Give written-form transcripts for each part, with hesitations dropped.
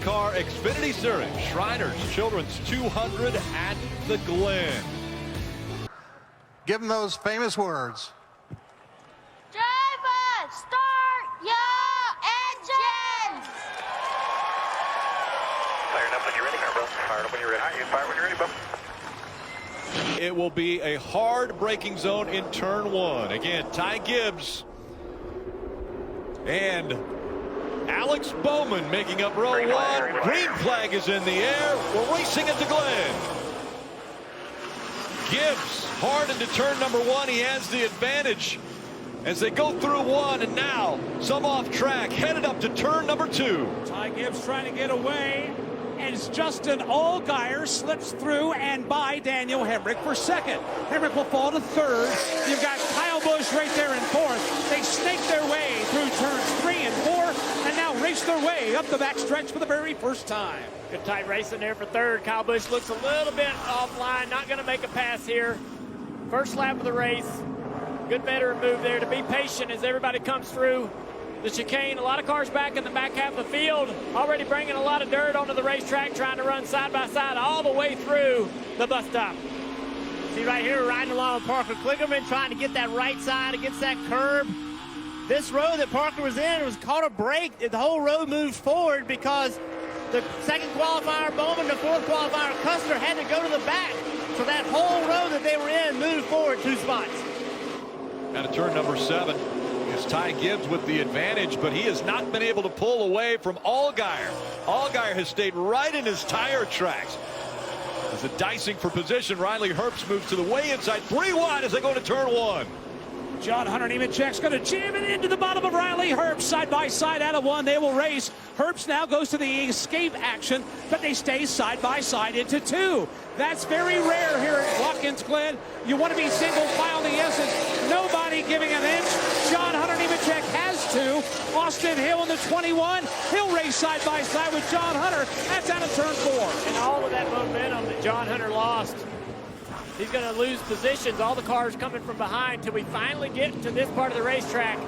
NASCAR Xfinity Series, Shriners Children's 200 at the Glen. Give them those famous words. Driver, start your engines! Firing up when you're ready, bro. Firing up when you're ready. All right, you fire when you're ready, bro. It will be a hard braking zone in turn one. Again, Ty Gibbs and Alex Bowman making up row one. Green flag is in the air. We're racing at the Glen. Gibbs hard into turn number one. He has the advantage as they go through one, and now some off track headed up to turn number two. Ty Gibbs trying to get away as Justin Allgaier slips through and by Daniel Hemrick for second. Hemrick will fall to third. You've got Kyle Busch right there in fourth. They snake their way through turns 3 and 4 and now race their way up the backstretch for the very first time. Good tight racing there for third. Kyle Busch looks a little bit offline, not going to make a pass here. First lap of the race. Good veteran move there to be patient as everybody comes through the chicane. A lot of cars back in the back half of the field, already bringing a lot of dirt onto the racetrack, trying to run side by side all the way through the bus stop. See right here, riding along with Parker Kligerman, trying to get that right side against that curb. This road that Parker was in was caught a break. The whole road moved forward because the second qualifier Bowman, the fourth qualifier Custer had to go to the back. So that whole road that they were in moved forward 2 spots. Out of turn number 7 is Ty Gibbs with the advantage, but he has not been able to pull away from Allgaier. Allgaier has stayed right in his tire tracks. As the dicing for position, Riley Herbst moves to the way inside, 3 wide as they go to turn 1. John Hunter Nemechek's going to jam it into the bottom of Riley Herbst. Side by side out of one. They will race. Herbst now goes to the escape action, but they stay side by side into 2. That's very rare here at Watkins Glen. You want to be single file the essence. Nobody giving an inch. John Hunter Nemechek has to. Austin Hill in the 21. He'll race side by side with John Hunter. That's out of turn 4. And all of that momentum that John Hunter lost, he's going to lose positions. All the cars coming from behind till we finally get to this part of the racetrack.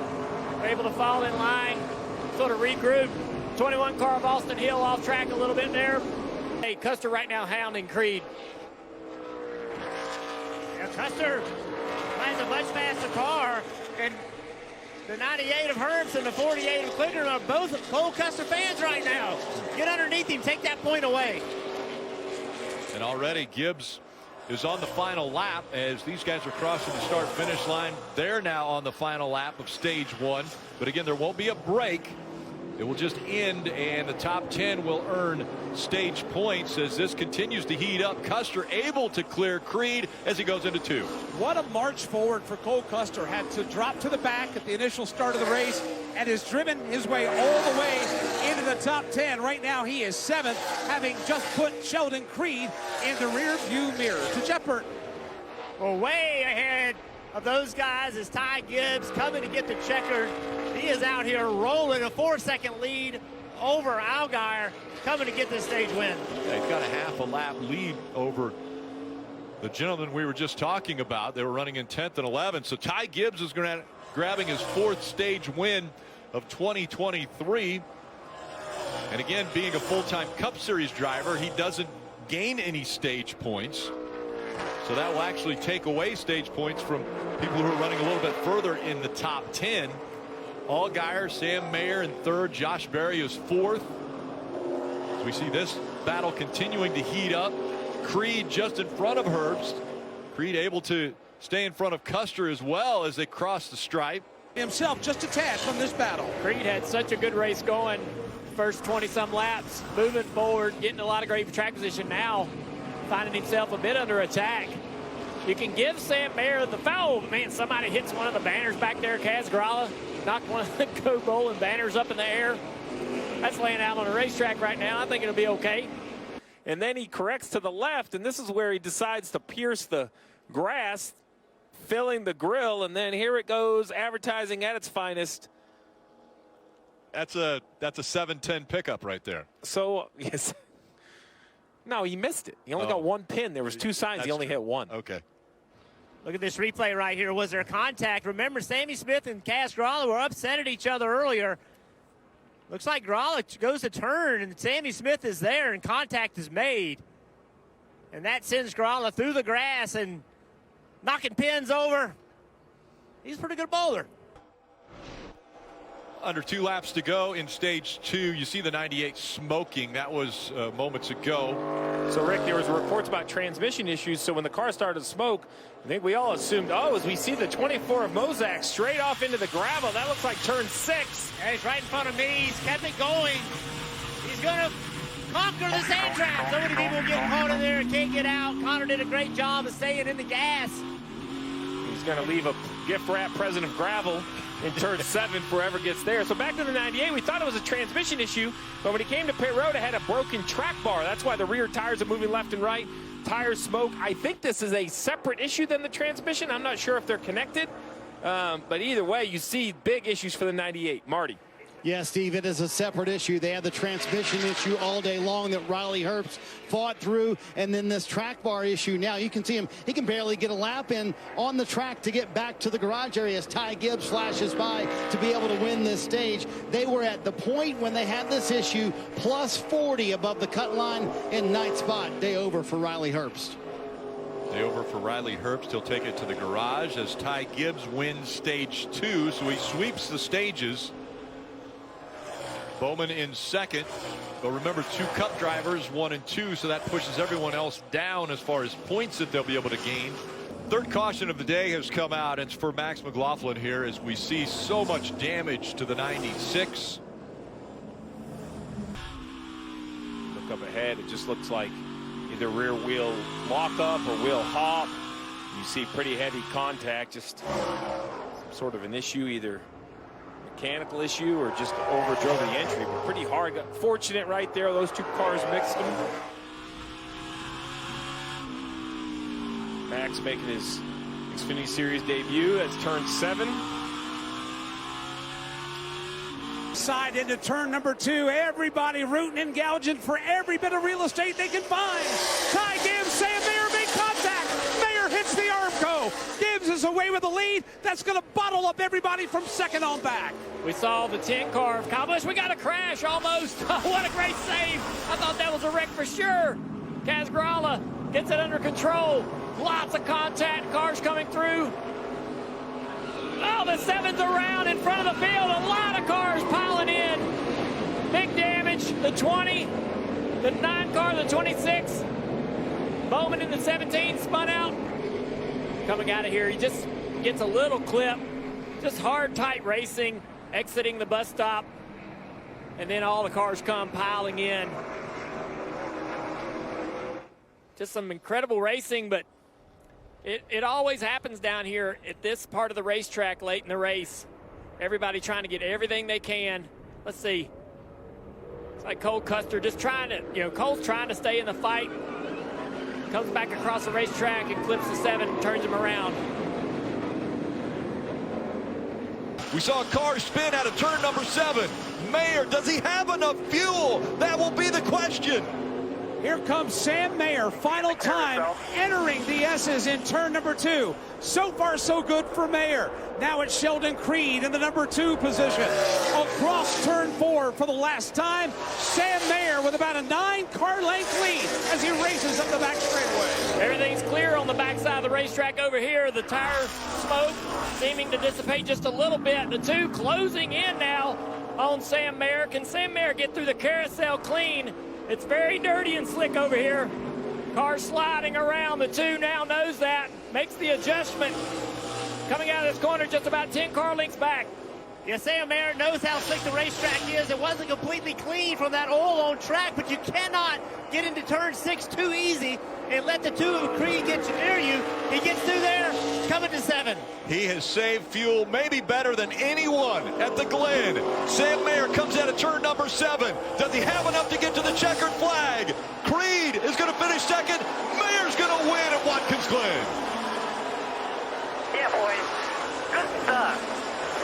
We're able to fall in line, sort of regroup. 21 car of Austin Hill off track a little bit there. Hey, Custer right now hounding Creed. Yeah, Custer finds a much faster car, and the 98 of Herbst and the 48 of Kliger are both Cole Custer fans right now. Get underneath him, take that point away. And already Gibbs is on the final lap as these guys are crossing the start-finish line. They're now on the final lap of stage 1. But again, there won't be a break. It will just end, and the top 10 will earn stage points as this continues to heat up. Custer able to clear Creed as he goes into 2. What a march forward for Cole Custer. Had to drop to the back at the initial start of the race and has driven his way all the way into the top 10. Right now he is 7th, having just put Sheldon Creed in the rear view mirror. To Jeff Burton. Well, way ahead of those guys is Ty Gibbs coming to get the checkered. He is out here rolling a 4-second lead over Allgaier, coming to get this stage win. Yeah, he's got a half a lap lead over the gentleman we were just talking about. They were running in 10th and 11th. So Ty Gibbs is going to grabbing his 4th stage win of 2023. And again, being a full-time Cup Series driver, he doesn't gain any stage points. So that will actually take away stage points from people who are running a little bit further in the top 10. Allgaier, Sam Mayer in 3rd. Josh Berry is 4th. As we see this battle continuing to heat up. Creed just in front of Herbst. Creed able to stay in front of Custer as well as they cross the stripe. Himself just a tad from this battle. Creed had such a good race going. First 20-some laps, moving forward, getting a lot of great track position now. Finding himself a bit under attack. You can give Sam Mayer the foul. Man, somebody hits one of the banners back there. Kaz Gralla knocked one of the Go Bowling banners up in the air. That's laying out on the racetrack right now. I think it'll be okay. And then he corrects to the left, and this is where he decides to pierce the grass, filling the grill, and then here it goes, advertising at its finest. That's a 7-10 pickup right there. So, yes. No, he missed it. He only got 1 pin. There was 2 signs. He only hit 1. Okay. Look at this replay right here. Was there contact? Remember, Sammy Smith and Kaz Gralla were upset at each other earlier. Looks like Gralla goes to turn, and Sammy Smith is there, and contact is made. And that sends Gralla through the grass and knocking pins over. He's a pretty good bowler. Under 2 laps to go in stage 2. You see the 98 smoking. That was moments ago. So, Rick, there was reports about transmission issues. So when the car started to smoke, I think we all assumed, oh, as we see the 24 of Mozak straight off into the gravel. That looks like turn 6. Yeah, he's right in front of me. He's kept it going. He's going to conquer the sand trap. So many people get caught in there and can't get out. Connor did a great job of staying in the gas. He's going to leave a gift wrap present of gravel in turn 7 for whoever gets there. So back to the 98, we thought it was a transmission issue, but when he came to pit road, it had a broken track bar. That's why the rear tires are moving left and right. Tires smoke. I think this is a separate issue than the transmission. I'm not sure if they're connected, but either way, you see big issues for the 98. Marty. Yeah, Steve, it is a separate issue. They had the transmission issue all day long that Riley Herbst fought through, and then this track bar issue. Now you can see him. He can barely get a lap in on the track to get back to the garage area as Ty Gibbs flashes by to be able to win this stage. They were at the point when they had this issue, plus 40 above the cut line in ninth spot. Day over for Riley Herbst. Day over for Riley Herbst. He'll take it to the garage as Ty Gibbs wins stage 2, so he sweeps the stages. Bowman in second, but remember 2 cup drivers, 1 and 2, so that pushes everyone else down as far as points that they'll be able to gain. Third caution of the day has come out. It's for Max McLaughlin here as we see so much damage to the 96. Look up ahead, it just looks like either rear wheel lock up or wheel hop. You see pretty heavy contact, just some sort of an issue, either mechanical issue or just overdrove the entry, but pretty hard. Got fortunate right there. Those 2 cars mixed them. Max making his Xfinity Series debut. That's turn 7. Side into turn number 2. Everybody rooting and gouging for every bit of real estate they can find. Ty Gibbs, Sam Mayer make contact. Mayer hits the Armco. Gibbs is away with the lead. That's going to bottle up everybody from second on back. We saw the 10 car of Kyle Busch. We got a crash almost. What a great save. I thought that was a wreck for sure. Kaz Gralla gets it under control. Lots of contact. Cars coming through. Oh, the 7's around in front of the field. A lot of cars piling in. Big damage. The 20, the 9 car, the 26. Bowman in the 17 spun out. Coming out of here, he just gets a little clip. Just hard, tight racing, exiting the bus stop. And then all the cars come piling in. Just some incredible racing, but it always happens down here at this part of the racetrack late in the race. Everybody trying to get everything they can. Let's see. It's like Cole Custer just trying to, Cole's trying to stay in the fight. Comes back across the racetrack and clips the 7 and turns him around. We saw a car spin out of turn number 7. Mayer, does he have enough fuel? That will be the question. Here comes Sam Mayer, final time entering the S's in turn number 2. So far, so good for Mayer. Now it's Sheldon Creed in the number 2 position. Across turn 4 for the last time, Sam Mayer with about a 9-car length lead as he races up the back straightaway. Everything's clear on the backside of the racetrack over here. The tire smoke seeming to dissipate just a little bit. The 2 closing in now on Sam Mayer. Can Sam Mayer get through the carousel clean? It's very dirty and slick over here. Car sliding around. The 2 now knows that. Makes the adjustment. Coming out of this corner just about 10 car lengths back. Yeah, Sam Mayer knows how slick the racetrack is. It wasn't completely clean from that oil on track, but you cannot get into turn 6 too easy and let the 2 of Creed get you near you. He gets through there, coming to 7. He has saved fuel maybe better than anyone at the Glen. Sam Mayer comes out of turn number 7. Does he have enough to get to the checkered flag? Creed is going to finish second. Mayer's going to win at Watkins Glen. Yeah, boys. Good stuff.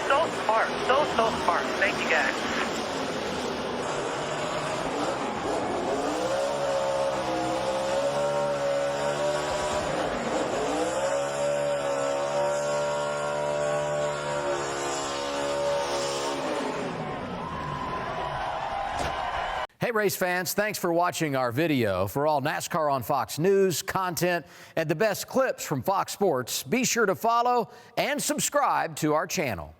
So smart. So smart. Thank you, guys. race fans, thanks for watching our video. For all NASCAR on Fox News, content, and the best clips from Fox Sports, be sure to follow and subscribe to our channel.